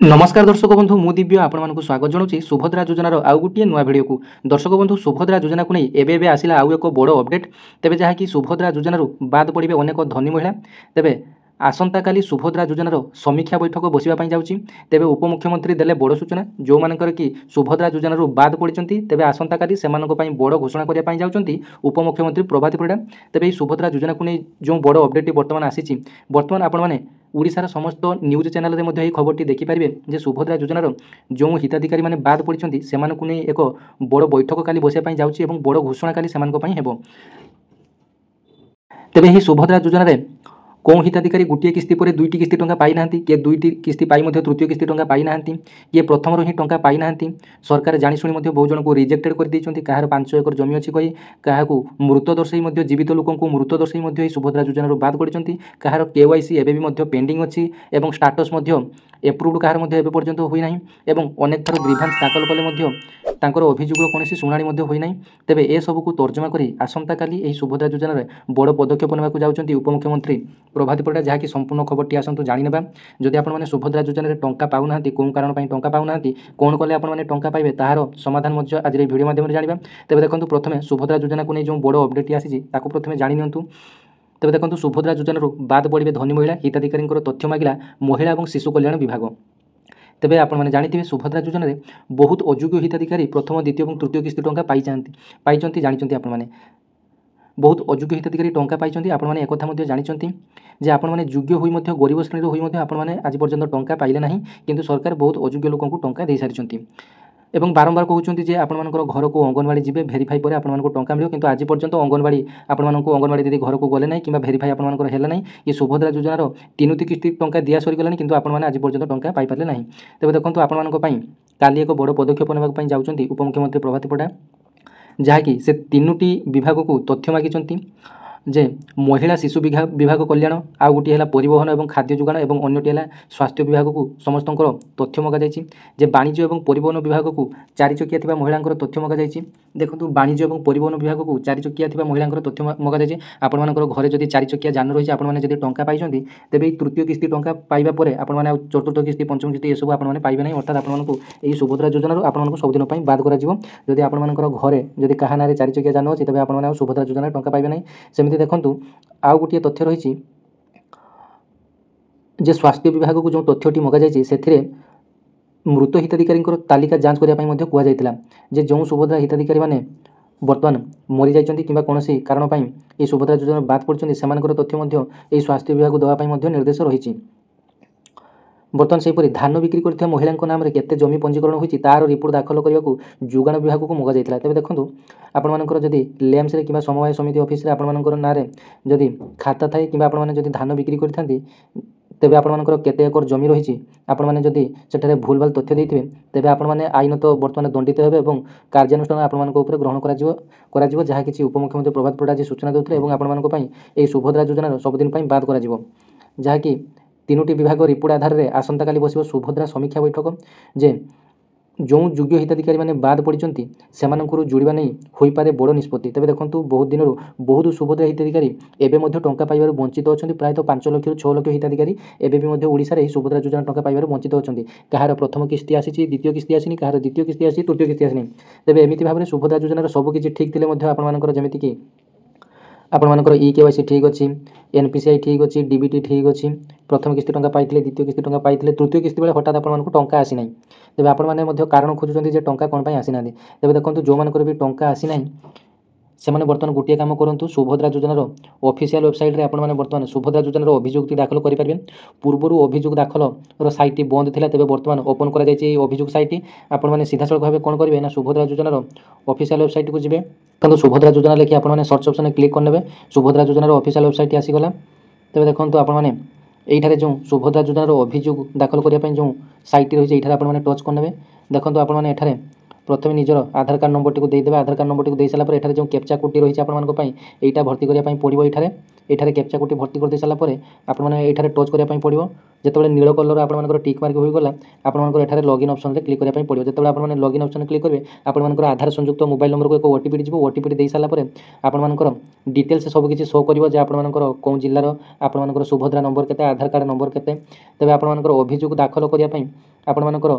नमस्कार दर्शक बंधु मु दिव्य आपको स्वागत जनाऊँ सुभद्रा योजनार आउ गोटे नुआ भिडियो को। दर्शक बंधु सुभद्रा योजना को नहीं एबे आसिला आउ एक बड़ अपडेट। तेबे जहाँकि सुभद्रा योजनार बाद पड़े अनेक धनी महिला। तेबे आसंता काली सुभद्रा योजनार समीक्षा बैठक बसवाई जाऊँगी। तेबे उपमुख्यमंत्री देले बड़ सूचना जो मानकर कि सुभद्रा योजनार बाद पड़ती तेबे आसंता काली सेमानक पई बड़ घोषणा करने जाऊँगी उपमुख्यमंत्री प्रभाती परिडा। तेबे सुभद्रा योजना को नहीं जो बड़ अपडेट बर्तमान आसी बर्तमान आपण मैंने ओडिशार समस्त न्यूज चैनल में खबर देखिपारे जे सुभद्रा योजनार जो हिताधिकारी मैंने बाद पड़ती से एक बड़ बैठक काली बसाई जाऊँगी और बड़ घोषणा काली से तेबे ही सुभद्रा योजन कौन हिताधिकारी गोटे किस्ती पर दुईटी किस्ती टंका पाई ना किए दुईटी किस्ती पाई तृतीय किस्ती टंका पाई ना किए प्रथम ही टंका पाई ना। सरकार जाशुणी बहुत जन को रिजेक्टेड कर देइछन्ति कहार 5 एकर जमी अच्छी कही क्या मृत दर्शाई जीवित लोक मृत दर्शाई सुभद्रा योजनार बाद करछन्ति कहार केवाईसी एवं पेंडिंग अच्छी और स्टाटस एप्रुव्ड कहार पर्यंत होई नाही एवं अनेक थर ग्रीभांस दाखल कले तांकर अभियोग कौन शुणाणी होई नाही। तेबे ए सबू को तर्जमा करी आसंता काली एही सुभद्रा योजनार बड़ पदक्षेप नेबाकू जाउछन्ति उपमुख्यमंत्री प्रभाती परिडा। जहाँकि संपूर्ण खबरटी आसतु जाणीनेबा जदि आपने सुभद्रा योजन टंका पाऊना कौन कारण टंका पाऊना कौन कले आपने टंका पाइबे तार समाधान आज भिडियो माध्यम जाना। तेज देखो प्रथम सुभद्रा योजना को नहीं जो बड़ अपडेट आसी प्रथम जाणी। तेज देखो सुभद्रा योजन बाद पड़े धनी महिला हिताधिकारी तथ्य मागिला महिला और शिशु कल्याण विभाग। तेबे आपने जानी सुभद्रा योजन में बहुत अयोग्य हिताधिकारी प्रथम द्वितीय और तृतीय किस्ती टंका पाई जानते आपने बहुत अयोग्य हिताधिकारी टंका पाई आपने एक जानते जे आपने योग्य हुई गरीब श्रेणी हुई आपने आज पर्यंत टंका पाइले ना किंतु सरकार बहुत अयोग्य लोक टंका दे सारी एवं बारंबार कहते हैं आपंकर घर को अंगनवाड़ी जी भेरीफाई पर आपको टंका मिले किंतु आज पर्यंत अंगनवाड़ी आपको अंगनवाड़ी दीदी घर को गले ना कि भेरीफाई आपंकर है ना। ये सुभद्रा योजनार 3टी किस्ती टंका दिया सरीगलानी किंतु आपने आज पर्यंत टंका पाइपारे ना। तेज देखो आपंपाई काली एक बड़ पदक्षेप नेबाक जाऊँगी उपमुख्यमंत्री प्रभाती परिडा जहाँकि से 3टी विभाग को तथ्य मागिंट जे महिला शिशु विभाग कल्याण आउ गोटे है परिवहन और खाद्य जोगाण और अन्यटी है स्वास्थ्य विभाग को समस्त तथ्य मगा जे वाणिज्य और परिवहन विभाग को 4 चकिया महिला तथ्य मगा देखो वाणिज्य और परिवहन विभाग को 4 चकिया महिला तथ्य मगा आपंकर घरे जब 4 चकिया जान रही है टंका पाई तेज तृतीय किस्ती टंका पाइबा आपने चतुर्थ किस्ती पंचम किस्ती ये आपने पाइबे ना अर्थात आपको यही सुभद्रा योजनार आपको सबुदिन बाद कर आपंकर घरे जब क्या ना 4 चकिया जान अच्छी तेज आपने सुभद्रा योजनार टंका पाइबे ना। सेमती देखूँ आउ गोटे तथ्य रही जे स्वास्थ्य विभाग को जो तथ्यटी मगाई से मृत हिताधिकारी तालिका जांच करने कहला जे जो सुभद्रा हिताधिकारी मैंने बर्तमान मरी जाइछन्ति किंबा कौन कारण ये सुभद्रा योजना बाद पड़ते तथ्य स्वास्थ्य विभाग देवाई निर्देश रही। बर्तमान से धान बिक्री कर महिला नाम में केते जमी पंजीकरण होती तार रिपोर्ट दाखल करने को जोगाण विभाग को मगा जाता। तेज देखो आपंकर जदि लेम्स कि समवाय समिति ऑफिस रे आपंकर ना जदि खाता थाए कि आपने धान बिक्री करते तेज आपंकर केते एकर जमी रही आपने जदि सेठारे भूल भाल तथ्य देते तेज आपने आईन तो बर्तमान दंडित हे और कार्यानुष्ठान आपंकर ग्रहण कर जहाँ कि उपमुख्यमंत्री प्रभात परिडा सूचना देते आपंपाई सुभद्रा योजनार सबुदिन बाद कर जहाँकि 3टी विभाग रिपोर्ट आधार में आसंता काली बस सुभद्रा समीक्षा बैठक जे जो योग्य हिताधिकारी मैंने बाद पड़ती से जोड़ा नहीं हो पारे बड़ निष्पत्ति। तेज देखो बहुत दिन बहुत सुभद्रा हिताधिकारी एवं टंका पाइबार वंचित अच्छा प्रायतः 5 लाख ରୁ 6 लाख हिताधिकारी एवं ओडिशा सुभद्रा योजना टंका पाइबार वंचित अच्छा कहार प्रथम किस्ती आसी द्वितीय किस्ती आसनी कहार द्वितीय किस्ती आसी तृतीय किस्ती आसनी। तेज एमती भाव में सुभद्रा योजनार सबकि ठीक थे आपंकर जमीक आपंकर केवाईसी ठीक अच्छी एनपीसीआई ठीक अच्छी डीबीटी ठीक अच्छी प्रथम किस्ती टंका पाई द्वितीय किस्ती टंका पाई तृतीय किस्ती बेले हठात आपको टंका आसी ना तेज आपने कारण खोजुंट टंका कौन आसी ना। तेज देखो जो मानकर भी टंका आसी ना से बर्तमान गोटे काम करूँ सुभद्रा योजनार ऑफिशियल वेबसाइट रे आपने बर्तमान सुभद्रा योजनार अभियोगटी दाखल करेंगे। पूर्वर अभियोग दाखल साइट बंद थी तेज बर्तमान ओपन कर अभियोग साइट आपने सीधा सड़क भाव कौन करेंगे ना सुभद्रा योजनार ऑफिशियल वेबसाइट को जी तो सुभद्रा योजना लिखी आपने सर्च ऑप्शन क्लिक करने सुभद्रा योजनार ऑफिशियल वेबसाइट आसीगला। तेज देखो आपने ये जो सुभद्रा योजनार अभियोग दाखल करने जो साइट रही है आपने टच करने देखो आपने एठारे प्रथम निजर आधार कार्ड नंबर टी देदेवे आधार कार्ड नंबर टी दे सारापर एठारे जो कैप्चा कोड रही है आपंपाई यहाँ भर्ती करने पड़ो ये कैप्चा कोड भर्ती कर दे सारापर आपने ये टच करने पड़ो जिते नील कलर आपंकर टिक मार्क होगला आपंकर एठारे लॉगिन ऑप्शन रे क्लिक करने पड़ो जिते आपने लॉगिन ऑप्शन क्लिक करेंगे आपंकर आधार संयुक्त मोबाइल नंबर को एक ओटीपी जी ओटीपी दे सारापर आपंकर डिटेल्स सबकि शो कर आपंकर कौन जिलार आपंकर सुभद्रा नंबर के आधार कार्ड नंबर के तेज आपंकर अभियोग दाखल करने ଆପଣମାନଙ୍କର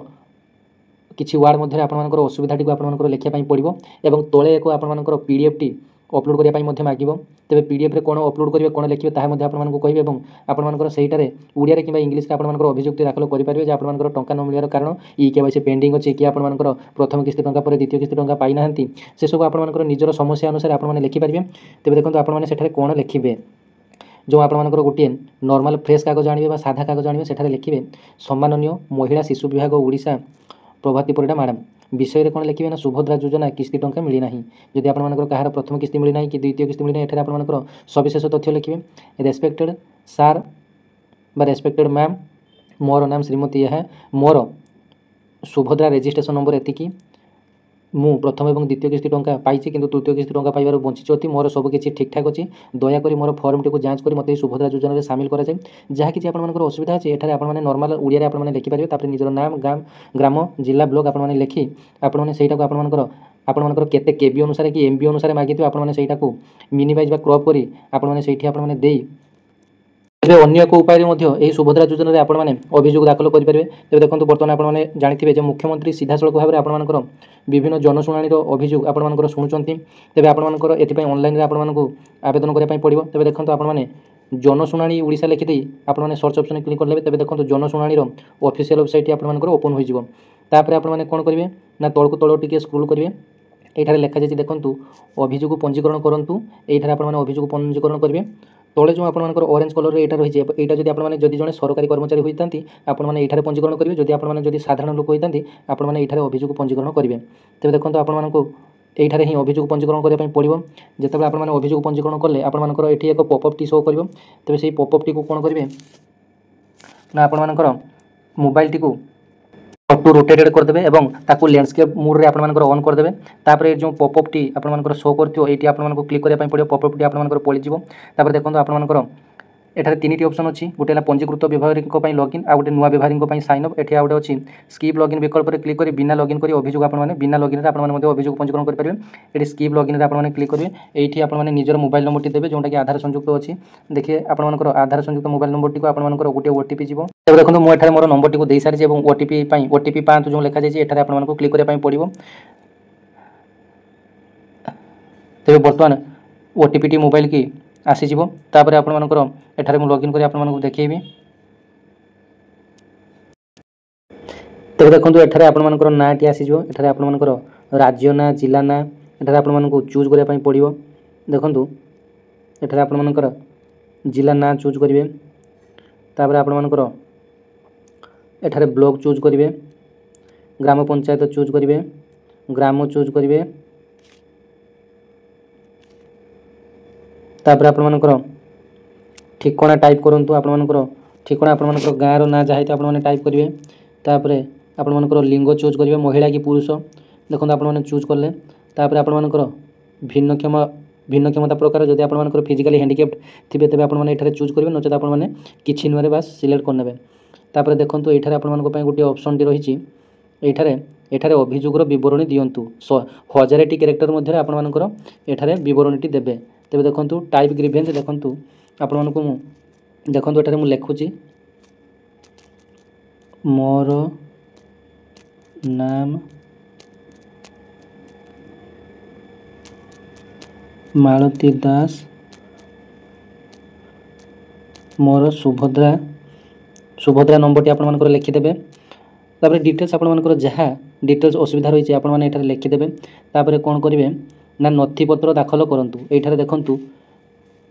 କିଛି ୱାର୍ଡ଼ ମଧ୍ୟରେ ଆପଣମାନଙ୍କର ଅସୁବିଧାଟିକୁ ଆପଣମାନଙ୍କର ଲେଖିବା ପାଇଁ ପଡ଼ିବ ଏବଂ ତଳେ ଏକ ଆପଣମାନଙ୍କର ପିଡ଼ିଏଫ୍ଟି ଅପଲୋଡ଼ କରିବା ପାଇଁ ମଧ୍ୟ ମାଗିବ। ତେବେ ପିଡ଼ିଏଫ୍ରେ କ'ଣ ଅପଲୋଡ଼ କରିବେ କ'ଣ ଲେଖିବେ ତାହା ମଧ୍ୟ ଆପଣମାନଙ୍କୁ କହିବେ ଏବଂ ଆପଣମାନଙ୍କର ସେଇଟାରେ ଓଡ଼ିଆରେ କିମ୍ବା ଇଂଲିଶରେ ଆପଣମାନଙ୍କର ଅଭିଯୁକ୍ତି ଦାଖଲ କରିପାରିବେ ଯେ ଆପଣମାନଙ୍କର ଟଙ୍କା ନ ମିଳିବାର କାରଣ KYC ପେଣ୍ଡିଂ ଅଛି କି ଆପଣମାନଙ୍କର ପ୍ରଥମ କିସ୍ତି ଟଙ୍କା ପରେ ଦ୍ୱିତୀୟ କିସ୍ତି ଟଙ୍କା ପାଇନାହାନ୍ତି, ସେସବୁ ଆପଣମାନଙ୍କର ନିଜର ସମସ୍ୟା ଅନୁସାରେ ଆପଣମାନେ ଲେଖିପାରିବେ। ତେବେ ଦେଖନ୍ତୁ ଆପଣମାନେ ସେଠାରେ କ'ଣ ଲେଖିବେ, ଯେଉଁ ଆପଣମାନଙ୍କର ଗୋଟିଏ ନର୍ମାଲ ଫ୍ରେଶ୍ କାଗଜ ଆଣିବେ ବା ସାଧା କାଗଜ ଆଣିବେ, ସେଠାରେ ଲେଖିବେ ସମ୍ମାନନୀୟ ମହିଳା ଶିଶୁ ବିଭାଗ ଓଡ଼ିଶା ପ୍ରଭାତୀ ପରିଡ଼ା ମ୍ୟାଡ଼ାମ୍। ବିଷୟରେ କ'ଣ ଲେଖିବେ ନା ସୁଭଦ୍ରା ଯୋଜନା କିସ୍ତି ଟଙ୍କା ମିଳିନାହିଁ। ଯଦି ଆପଣମାନଙ୍କର କାହାର ପ୍ରଥମ କିସ୍ତି ମିଳିନାହିଁ କି ଦ୍ୱିତୀୟ କିସ୍ତି ମିଳିନାହିଁ, ଏଠାରେ ଆପଣମାନଙ୍କର ସବିଶେଷ ତଥ୍ୟ ଲେଖିବେ। ରେସ୍ପେକ୍ଟେଡ଼ ସାର୍ ବା ରେସ୍ପେକ୍ଟେଡ଼ ମ୍ୟାମ୍, ମୋର ନାମ ଶ୍ରୀମତୀ ଏହା, ମୋର ସୁଭଦ୍ରା ରେଜିଷ୍ଟ୍ରେସନ୍ ନମ୍ବର ଏତିକି, ମୁଁ ପ୍ରଥମ ଏବଂ ଦ୍ୱିତୀୟ କିସ୍ତି ଟଙ୍କା ପାଇଛି କିନ୍ତୁ ତୃତୀୟ କିସ୍ତି ଟଙ୍କା ପାଇବାରୁ ବଞ୍ଚିତ ଅଛି, ମୋର ସବୁ କିଛି ଠିକ୍ଠାକ୍ ଅଛି, ଦୟାକରି ମୋର ଫର୍ମଟିକୁ ଯାଞ୍ଚ କରି ମୋତେ ଏହି ସୁଭଦ୍ରା ଯୋଜନାରେ ସାମିଲ କରାଯାଏ। ଯାହା କିଛି ଆପଣମାନଙ୍କର ଅସୁବିଧା ଅଛି ଏଠାରେ ଆପଣମାନେ ନର୍ମାଲ ଓଡ଼ିଆରେ ଆପଣମାନେ ଲେଖିପାରିବେ। ତାପରେ ନିଜର ନାମ, ଗ୍ରାମ, ଜିଲ୍ଲା, ବ୍ଲକ ଆପଣମାନେ ଲେଖି ଆପଣମାନେ ସେଇଟାକୁ ଆପଣମାନଙ୍କର କେତେ KB ଅନୁସାରେ କି MB ଅନୁସାରେ ମାଗିଥିବେ ଆପଣମାନେ ସେଇଟାକୁ ମିନିମାଇଜ୍ ବା କ୍ରପ୍ କରି ଆପଣମାନେ ସେଇଠି ଆପଣମାନେ ଦେଇ ଏବେ ଅନ୍ୟ ଏକ ଉପାୟରେ ମଧ୍ୟ ଏହି ସୁଭଦ୍ରା ଯୋଜନାରେ ଆପଣମାନେ ଅଭିଯୋଗ ଦାଖଲ କରିପାରିବେ। ତେବେ ଦେଖନ୍ତୁ ବର୍ତ୍ତମାନ ଆପଣମାନେ ଜାଣିଥିବେ ଯେ ମୁଖ୍ୟମନ୍ତ୍ରୀ ସିଧାସଳଖ ଭାବରେ ଆପଣମାନଙ୍କର ବିଭିନ୍ନ ଜନଶୁଣାଣିର ଅଭିଯୋଗ ଆପଣମାନଙ୍କର ଶୁଣୁଛନ୍ତି। ତେବେ ଆପଣମାନଙ୍କର ଏଥିପାଇଁ ଅନଲାଇନରେ ଆପଣମାନଙ୍କୁ ଆବେଦନ କରିବା ପାଇଁ ପଡ଼ିବ। ତେବେ ଦେଖନ୍ତୁ ଆପଣମାନେ ଜନଶୁଣାଣି ଓଡ଼ିଶା ଲେଖିଦେଇ ଆପଣମାନେ ସର୍ଚ୍ଚ ଅପସନ୍ରେ କ୍ଲିକ୍ କରିଦେବେ। ତେବେ ଦେଖନ୍ତୁ ଜନଶୁଣାଣିର ଅଫିସିଆଲ୍ ୱେବସାଇଟ୍ ଆପଣମାନଙ୍କର ଓପନ୍ ହୋଇଯିବ। ତାପରେ ଆପଣମାନେ କ'ଣ କରିବେ ନା ତଳକୁ ତଳ ଟିକେ ସ୍କ୍ରୋଲ୍ କରିବେ। ଏଇଠାରେ ଲେଖାଯାଇଛି ଦେଖନ୍ତୁ ଅଭିଯୋଗ ପଞ୍ଜୀକରଣ କରନ୍ତୁ। ଏଇଠାରେ ଆପଣମାନେ ଅଭିଯୋଗ ପଞ୍ଜୀକରଣ କରିବେ। ତଳେ ଯେଉଁ ଆପଣମାନଙ୍କର ଅରେଞ୍ଜ କଲର୍ରେ ଏଇଟା ରହିଛି, ଏଇଟା ଯଦି ଆପଣମାନେ ଯଦି ଜଣେ ସରକାରୀ କର୍ମଚାରୀ ହୋଇଥାନ୍ତି ଆପଣମାନେ ଏଇଠାରେ ପଞ୍ଜୀକରଣ କରିବେ। ଯଦି ଆପଣମାନେ ଯଦି ସାଧାରଣ ଲୋକ ହୋଇଥାନ୍ତି ଆପଣମାନେ ଏଇଠାରେ ଅଭିଯୋଗ ପଞ୍ଜୀକରଣ କରିବେ। ତେବେ ଦେଖନ୍ତୁ ଆପଣମାନଙ୍କୁ ଏଇଠାରେ ହିଁ ଅଭିଯୋଗ ପଞ୍ଜୀକରଣ କରିବା ପାଇଁ ପଡ଼ିବ। ଯେତେବେଳେ ଆପଣମାନେ ଅଭିଯୋଗ ପଞ୍ଜୀକରଣ କଲେ ଆପଣମାନଙ୍କର ଏଠି ଏକ ପପଅପ୍ଟି ଶୋ କରିବ। ତେବେ ସେହି ପପଅପ୍ଟିକୁ କ'ଣ କରିବେ ନା ଆପଣମାନଙ୍କର ମୋବାଇଲଟିକୁ ଅଟୋ ରୋଟେଟେଡ୍ କରିଦେବେ ଏବଂ ତାକୁ ଲ୍ୟାଣ୍ଡସ୍କେପ୍ ମୋଡ଼ରେ ଆପଣମାନଙ୍କର ଅନ୍ କରିଦେବେ। ତାପରେ ଯେଉଁ ପପଅପ୍ଟି ଆପଣମାନଙ୍କର ଶୋ କରିଥିବ ଏଇଠି ଆପଣମାନଙ୍କୁ କ୍ଲିକ୍ କରିବା ପାଇଁ ପଡ଼ିବ। ପପଅପ୍ଟି ଆପଣମାନଙ୍କର ପଡ଼ିଯିବ। ତାପରେ ଦେଖନ୍ତୁ ଆପଣମାନଙ୍କର ଏଠାରେ ତିନିଟି ଅପସନ୍ ଅଛି। ଗୋଟେ ହେଲା ପଞ୍ଜୀକୃତ ବ୍ୟବହାରୀଙ୍କ ପାଇଁ ଲଗ୍ଇନ୍, ଆଉ ଗୋଟେ ନୂଆ ବ୍ୟବହାରୀଙ୍କ ପାଇଁ ସାଇନ୍ ଅପ୍। ଏଠି ଆଉ ଗୋଟେ ଅଛି ସ୍କିପ୍ ଲଗ୍ଇନ୍ ବିକଳ୍ପରେ କ୍ଲିକ୍ କରି ବିନା ଲଗ୍ଇନ୍ କରି ଅଭିଯୋଗ ଆପଣମାନେ ବିନା ଲଗ୍ଇନ୍ରେ ଆପଣମାନେ ମଧ୍ୟ ଅଭିଯୋଗ ପଞ୍ଜୀକରଣ କରିପାରିବେ। ଏଠି ସ୍କିପ୍ ଲଗ୍ଇନ୍ରେ ଆପଣମାନେ କ୍ଲିକ୍ କରିବେ। ଏଇଠି ଆପଣମାନେ ନିଜର ମୋବାଇଲ୍ ନମ୍ବରଟି ଦେବେ ଯେଉଁଟାକି ଆଧାର ସଂଯୁକ୍ତ ଅଛି। ଦେଖିବେ ଆପଣମାନଙ୍କର ଆଧାର ସଂଯୁକ୍ତ ମୋବାଇଲ୍ ନମ୍ବରଟିକୁ ଆପଣମାନଙ୍କର ଗୋଟିଏ OTP ଯିବ। ତେବେ ଦେଖନ୍ତୁ ମୁଁ ଏଠାରେ ମୋର ନମ୍ବରଟିକୁ ଦେଇସାରିଛି ଏବଂ OTP ପାଆନ୍ତୁ ଯେଉଁ ଲେଖାଯାଇଛି ଏଠାରେ ଆପଣମାନଙ୍କୁ କ୍ଲିକ୍ କରିବା ପାଇଁ ପଡ଼ିବ। ତେବେ ବର୍ତ୍ତମାନ OTPଟି ମୋବାଇଲକି ଆସିଯିବ। ତାପରେ ଆପଣମାନଙ୍କର ଏଠାରେ ମୁଁ ଲଗ୍ଇନ୍ କରି ଆପଣମାନଙ୍କୁ ଦେଖେଇବି। ତେବେ ଦେଖନ୍ତୁ ଏଠାରେ ଆପଣମାନଙ୍କର ନାଁଟି ଆସିଯିବ। ଏଠାରେ ଆପଣମାନଙ୍କର ରାଜ୍ୟ ନାଁ, ଜିଲ୍ଲା ନାଁ ଏଠାରେ ଆପଣମାନଙ୍କୁ ଚୁଜ୍ କରିବା ପାଇଁ ପଡ଼ିବ। ଦେଖନ୍ତୁ ଏଠାରେ ଆପଣମାନଙ୍କର ଜିଲ୍ଲା ନାଁ ଚୁଜ୍ କରିବେ। ତାପରେ ଆପଣମାନଙ୍କର ଏଠାରେ ବ୍ଲକ ଚୁଜ୍ କରିବେ, ଗ୍ରାମ ପଞ୍ଚାୟତ ଚୁଜ୍ କରିବେ, ଗ୍ରାମ ଚୁଜ୍ କରିବେ। ତାପରେ ଆପଣମାନଙ୍କର ଠିକଣା ଟାଇପ୍ କରନ୍ତୁ। ଆପଣମାନଙ୍କର ଠିକଣା ଆପଣମାନଙ୍କର ଗାଁର ନାଁ ଯାହା ହେଇଥିବ ଆପଣମାନେ ଟାଇପ୍ କରିବେ। ତାପରେ ଆପଣମାନଙ୍କର ଲିଙ୍ଗ ଚୁଜ୍ କରିବେ, ମହିଳା କି ପୁରୁଷ। ଦେଖନ୍ତୁ ଆପଣମାନେ ଚୁଜ୍ କଲେ। ତାପରେ ଆପଣମାନଙ୍କର ଭିନ୍ନକ୍ଷମତା ପ୍ରକାର ଯଦି ଆପଣମାନଙ୍କର ଫିଜିକାଲି ହ୍ୟାଣ୍ଡିକ୍ୟାପ୍ଟ ଥିବେ ତେବେ ଆପଣମାନେ ଏଠାରେ ଚୁଜ୍ କରିବେ, ନଚେତ ଆପଣମାନେ କିଛି ନୁହେଁରେ ବାସ୍ ସିଲେକ୍ଟ କରିନେବେ। ତାପରେ ଦେଖନ୍ତୁ ଏଇଠାରେ ଆପଣମାନଙ୍କ ପାଇଁ ଗୋଟିଏ ଅପସନ୍ଟି ରହିଛି। ଏଠାରେ ଅଭିଯୋଗର ବିବରଣୀ ଦିଅନ୍ତୁ। 1000ଟି କ୍ୟାରେକ୍ଟର ମଧ୍ୟରେ ଆପଣମାନଙ୍କର ଏଠାରେ ବିବରଣୀଟି ଦେବେ। ତେବେ ଦେଖନ୍ତୁ ଟାଇପ୍ ଗ୍ରିଭେନ୍ସ ଦେଖନ୍ତୁ ଆପଣମାନଙ୍କୁ ଦେଖନ୍ତୁ ଏଠାରେ ମୁଁ ଲେଖୁଛି ମୋର ନାମ ମାଳତୀ ଦାସ, ମୋର ସୁଭଦ୍ରା ନମ୍ବରଟି ଆପଣମାନଙ୍କର ଲେଖିଦେବେ। ତାପରେ ଡିଟେଲ୍ସ ଆପଣମାନଙ୍କର ଯାହା ଡିଟେଲ୍ସ ଅସୁବିଧା ରହିଛି ଆପଣମାନେ ଏଠାରେ ଲେଖିଦେବେ। ତାପରେ କ'ଣ କରିବେ ନା ନଥିପତ୍ର ଦାଖଲ କରନ୍ତୁ। ଏଇଠାରେ ଦେଖନ୍ତୁ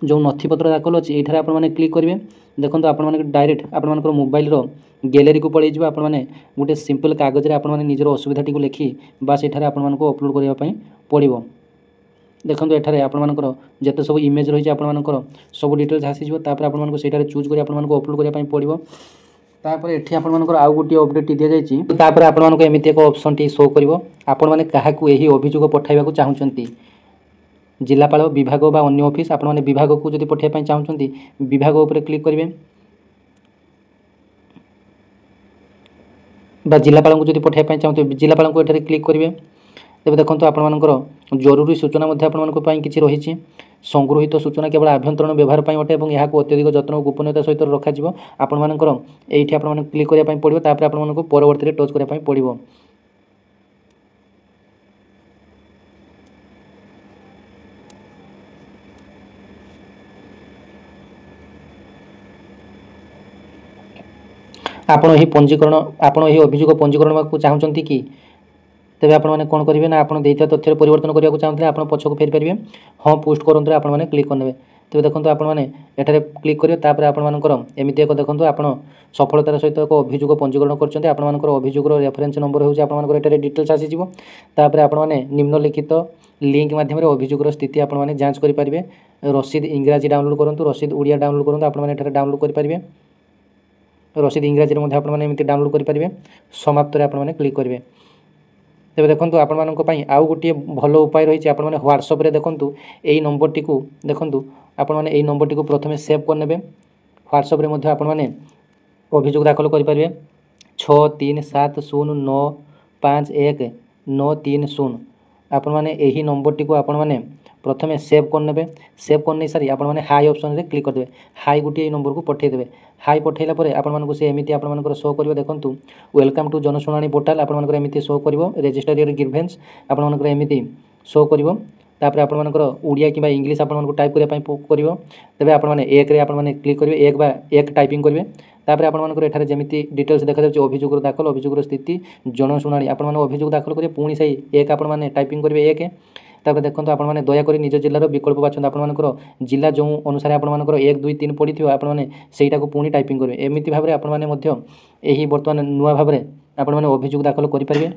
ଯେଉଁ ନଥିପତ୍ର ଦାଖଲ ଅଛି ଏଇଠାରେ ଆପଣମାନେ କ୍ଲିକ୍ କରିବେ। ଦେଖନ୍ତୁ ଆପଣମାନେ ଡାଇରେକ୍ଟ ଆପଣମାନଙ୍କର ମୋବାଇଲର ଗ୍ୟାଲେରୀକୁ ପଳାଇଯିବ। ଆପଣମାନେ ଗୋଟେ ସିମ୍ପଲ୍ କାଗଜରେ ଆପଣମାନେ ନିଜର ଅସୁବିଧାଟିକୁ ଲେଖି ବାସ୍ ଏଠାରେ ଆପଣମାନଙ୍କୁ ଅପଲୋଡ଼ କରିବା ପାଇଁ ପଡ଼ିବ। ଦେଖନ୍ତୁ ଏଠାରେ ଆପଣମାନଙ୍କର ଯେତେ ସବୁ ଇମେଜ୍ ରହିଛି ଆପଣମାନଙ୍କର ସବୁ ଡିଟେଲ୍ସ ଆସିଯିବ। ତାପରେ ଆପଣମାନଙ୍କୁ ସେଇଟାରେ ଚୁଜ୍ କରି ଆପଣମାନଙ୍କୁ ଅପଲୋଡ଼ କରିବା ପାଇଁ ପଡ଼ିବ। ତାପରେ ଏଠି ଆପଣମାନଙ୍କର ଆଉ ଗୋଟିଏ ଅପଡେଟ୍ଟି ଦିଆଯାଇଛି। ତାପରେ ଆପଣମାନଙ୍କୁ ଏମିତି ଏକ ଅପସନ୍ଟି ଶୋ କରିବ, ଆପଣମାନେ କାହାକୁ ଏହି ଅଭିଯୋଗ ପଠାଇବାକୁ ଚାହୁଁଛନ୍ତି, ଜିଲ୍ଲାପାଳ, ବିଭାଗ ବା ଅନ୍ୟ ଅଫିସ୍। ଆପଣମାନେ ବିଭାଗକୁ ଯଦି ପଠାଇବା ପାଇଁ ଚାହୁଁଛନ୍ତି ବିଭାଗ ଉପରେ କ୍ଲିକ୍ କରିବେ ବା ଜିଲ୍ଲାପାଳଙ୍କୁ ଯଦି ପଠାଇବା ପାଇଁ ଚାହୁଁଥିବେ ଜିଲ୍ଲାପାଳଙ୍କୁ ଏଠାରେ କ୍ଲିକ୍ କରିବେ। ତେବେ ଦେଖନ୍ତୁ ଆପଣମାନଙ୍କର ଜରୁରୀ ସୂଚନା ମଧ୍ୟ ଆପଣମାନଙ୍କ ପାଇଁ କିଛି ରହିଛି। ସଂଗୃହୀତ ସୂଚନା କେବଳ ଆଭ୍ୟନ୍ତରୀଣ ବ୍ୟବହାର ପାଇଁ ଅଟେ ଏବଂ ଏହାକୁ ଅତ୍ୟଧିକ ଯତ୍ନ ଓ ଗୋପନୀୟତା ସହିତ ରଖାଯିବ। ଆପଣମାନଙ୍କର ଏଇଠି ଆପଣମାନେ କ୍ଲିକ୍ କରିବା ପାଇଁ ପଡ଼ିବ, ତାପରେ ଆପଣମାନଙ୍କୁ ପରବର୍ତ୍ତୀରେ ଟଚ୍ କରିବା ପାଇଁ ପଡ଼ିବ। ଆପଣ ଏହି ଅଭିଯୋଗ ପଞ୍ଜୀକରଣ କରିବାକୁ ଚାହୁଁଛନ୍ତି କି? ତେବେ ଆପଣମାନେ କ'ଣ କରିବେ ନା ଆପଣ ଦେଇଥିବା ତଥ୍ୟରେ ପରିବର୍ତ୍ତନ କରିବାକୁ ଚାହୁଁଥିଲେ ଆପଣ ପଛକୁ ଫେରିପାରିବେ। ହଁ ପୋଷ୍ଟ କରନ୍ତୁ ଆପଣମାନେ କ୍ଲିକ୍ କରିନେବେ। ତେବେ ଦେଖନ୍ତୁ ଆପଣମାନେ ଏଠାରେ କ୍ଲିକ୍ କରିବେ, ତାପରେ ଆପଣମାନଙ୍କର ଏମିତି ଏକ ଦେଖନ୍ତୁ ଆପଣ ସଫଳତାର ସହିତ ଏକ ଅଭିଯୋଗ ପଞ୍ଜୀକରଣ କରିଛନ୍ତି। ଆପଣମାନଙ୍କର ଅଭିଯୋଗର ରେଫରେନ୍ସ ନମ୍ବର ହେଉଛି ଆପଣମାନଙ୍କର ଏଠାରେ ଡିଟେଲ୍ସ ଆସିଯିବ। ତାପରେ ଆପଣମାନେ ନିମ୍ନଲିଖିତ ଲିଙ୍କ ମାଧ୍ୟମରେ ଅଭିଯୋଗର ସ୍ଥିତି ଆପଣମାନେ ଯାଞ୍ଚ କରିପାରିବେ। ରସିଦ ଇଂରାଜୀ ଡାଉନଲୋଡ଼ କରନ୍ତୁ, ରସିଦ ଓଡ଼ିଆ ଡାଉନଲୋଡ଼ କରନ୍ତୁ। ଆପଣମାନେ ଏଠାରେ ଡାଉନଲୋଡ଼ କରିପାରିବେ। ରସିଦ ଇଂରାଜୀରେ ମଧ୍ୟ ଆପଣମାନେ ଏମିତି ଡାଉନଲୋଡ଼ କରିପାରିବେ। ସମାପ୍ତରେ ଆପଣମାନେ କ୍ଲିକ୍ କରିବେ। ତେବେ ଦେଖନ୍ତୁ ଆପଣମାନଙ୍କ ପାଇଁ ଆଉ ଗୋଟିଏ ଭଲ ଉପାୟ ରହିଛି। ଆପଣମାନେ ହ୍ୱାଟ୍ସଆପ୍ରେ ଦେଖନ୍ତୁ ଏଇ ନମ୍ବରଟିକୁ ଦେଖନ୍ତୁ ଆପଣମାନେ ଏଇ ନମ୍ବରଟିକୁ ପ୍ରଥମେ ସେଭ୍ କରିନେବେ। ହ୍ୱାଟ୍ସଆପ୍ରେ ମଧ୍ୟ ଆପଣମାନେ ଅଭିଯୋଗ ଦାଖଲ କରିପାରିବେ। 6370951930 ଆପଣମାନେ ଏହି ନମ୍ବରଟିକୁ ଆପଣମାନେ ପ୍ରଥମେ ସେଭ୍ କରିନେବେ। ସେଭ୍ କରିନେଇ ସାରି ଆପଣମାନେ ହାଇ ଅପସନ୍ରେ କ୍ଲିକ୍ କରିଦେବେ। ହାଇ ଗୋଟିଏ ଏଇ ନମ୍ବରକୁ ପଠାଇଦେବେ। ହାଇ ପଠାଇଲା ପରେ ଆପଣମାନଙ୍କୁ ସେ ଏମିତି ଆପଣମାନଙ୍କର ଶୋ କରିବ। ଦେଖନ୍ତୁ ୱେଲକମ୍ ଟୁ ଜନଶୁଣାଣି ପୋର୍ଟାଲ୍ ଆପଣମାନଙ୍କର ଏମିତି ଶୋ କରିବ। ରେଜିଷ୍ଟର ୟୋର ଗ୍ରିଭେନ୍ସ ଆପଣମାନଙ୍କର ଏମିତି ଶୋ କରିବ। ତାପରେ ଆପଣମାନଙ୍କର ଓଡ଼ିଆ କିମ୍ବା ଇଂଲିଶ ଆପଣମାନଙ୍କୁ ଟାଇପ୍ କରିବା ପାଇଁ କରିବ। ତେବେ ଆପଣମାନେ ଏକରେ ଆପଣମାନେ କ୍ଲିକ୍ କରିବେ, ଏକ ଟାଇପିଂ କରିବେ। ତାପରେ ଆପଣମାନଙ୍କର ଏଠାରେ ଯେମିତି ଡିଟେଲ୍ସ ଦେଖାଯାଉଛି ଅଭିଯୋଗର ଦାଖଲ, ଅଭିଯୋଗର ସ୍ଥିତି, ଜନଶୁଣାଣି ଆପଣମାନେ ଅଭିଯୋଗ ଦାଖଲ କରିବେ। ପୁଣି ସେଇ ଏକ ଆପଣମାନେ ଟାଇପିଂ କରିବେ ଏକ। ତାପରେ ଦେଖନ୍ତୁ ଆପଣମାନେ ଦୟାକରି ନିଜ ଜିଲ୍ଲାର ବିକଳ୍ପ ବାଛନ୍ତୁ। ଆପଣମାନଙ୍କର ଜିଲ୍ଲା ଯେଉଁ ଅନୁସାରେ ଆପଣମାନଙ୍କର 1 2 3 ପଡ଼ିଥିବ ଆପଣମାନେ ସେଇଟାକୁ ପୁଣି ଟାଇପିଂ କରିବେ। ଏମିତି ଭାବରେ ଆପଣମାନେ ମଧ୍ୟ ଏହି ବର୍ତ୍ତମାନ ନୂଆ ଭାବରେ ଆପଣମାନେ ଅଭିଯୋଗ ଦାଖଲ କରିପାରିବେ।